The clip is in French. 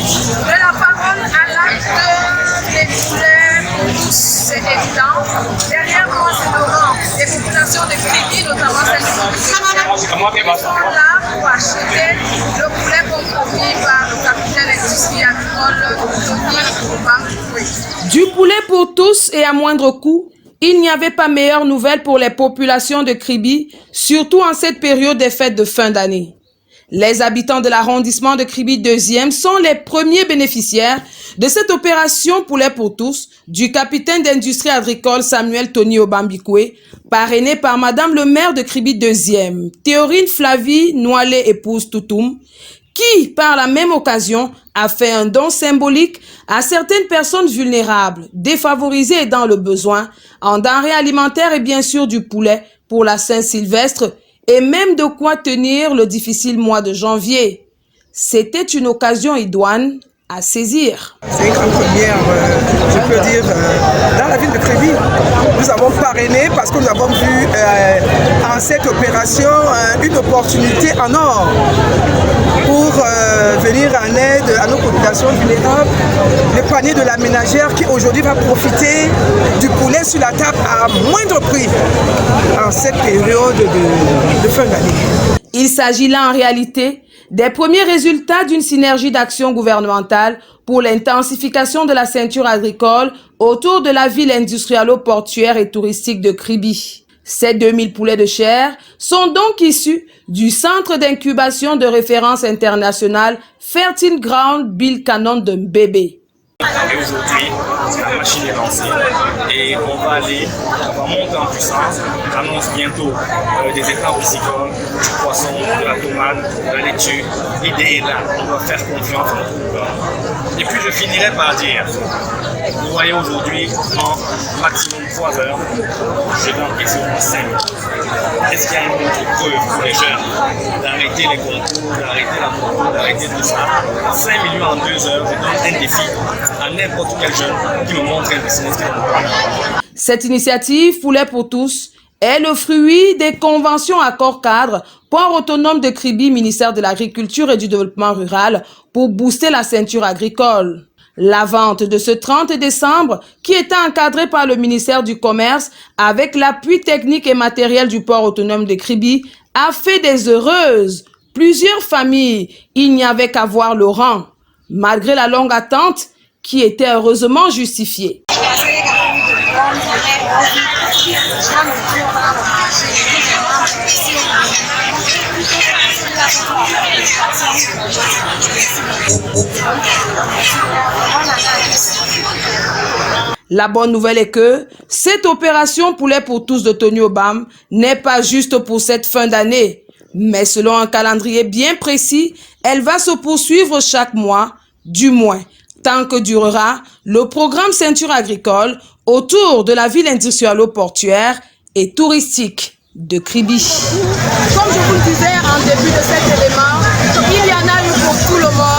De la parole à l'acte des poulets pour tous, c'est évident. Derrière moi, c'est Laurent. Les populations de Kribi, notamment celles qui sont là pour acheter le poulet compromis par le capitaine industrie agricole Tony Obam. Du poulet pour tous et à moindre coût, il n'y avait pas meilleure nouvelle pour les populations de Kribi, surtout en cette période des fêtes de fin d'année. Les habitants de l'arrondissement de Kribi 2e sont les premiers bénéficiaires de cette opération poulet pour tous du capitaine d'industrie agricole Samuel Tony Obambikwe, parrainé par Madame le maire de Kribi 2e, Théorine Flavie Noalé épouse Toutoum, qui, par la même occasion, a fait un don symbolique à certaines personnes vulnérables, défavorisées et dans le besoin, en denrées alimentaires et bien sûr du poulet pour la Saint-Sylvestre, et même de quoi tenir le difficile mois de janvier. C'était une occasion idoine à saisir. C'est une grande première, je peux dire, dans la ville de Kribi. Nous avons parrainé parce que nous avons vu en cette opération une opportunité en or pour venir en aide à nos populations vulnérables. Le panier de la ménagère qui aujourd'hui va profiter du poulet sur la table à moindre prix en cette période de fin d'année. Il s'agit là en réalité des premiers résultats d'une synergie d'action gouvernementale pour l'intensification de la ceinture agricole autour de la ville industrialo-portuaire et touristique de Kribi. Ces 2000 poulets de chair sont donc issus du centre d'incubation de référence internationale Fertile Ground Bill Cannon de Mbébé. Et aujourd'hui, la machine est lancée et on va monter en puissance. J'annonce bientôt des étangs piscicoles, du poisson, de la tomate, de la laitue. L'idée est là, on doit faire confiance à notre gouvernement. Et puis je finirai par dire, vous voyez aujourd'hui, en maximum 3 heures, je vais encaisser au moins 5 minutes. Est-ce qu'il y a une autre preuve pour les jeunes d'arrêter les concours, d'arrêter la concours, d'arrêter tout ça? 5 millions en 2 heures, je donne un défi à n'importe quel jeune qui me montre un business. Cette initiative Poulet pour tous est le fruit des conventions accords-cadres Port autonome de Kribi, ministère de l'Agriculture et du Développement rural, pour booster la ceinture agricole. La vente de ce 30 décembre, qui était encadrée par le ministère du Commerce avec l'appui technique et matériel du port autonome de Kribi, a fait des heureuses. Plusieurs familles, il n'y avait qu'à voir le rang, malgré la longue attente qui était heureusement justifiée. La bonne nouvelle est que cette opération poulet pour tous de Tony Obam n'est pas juste pour cette fin d'année, mais selon un calendrier bien précis, elle va se poursuivre chaque mois, du moins tant que durera le programme ceinture agricole autour de la ville industrialo-portuaire et touristique de Kribi. Comme je vous le disais en début de cet élément, il y en a eu pour tout le monde.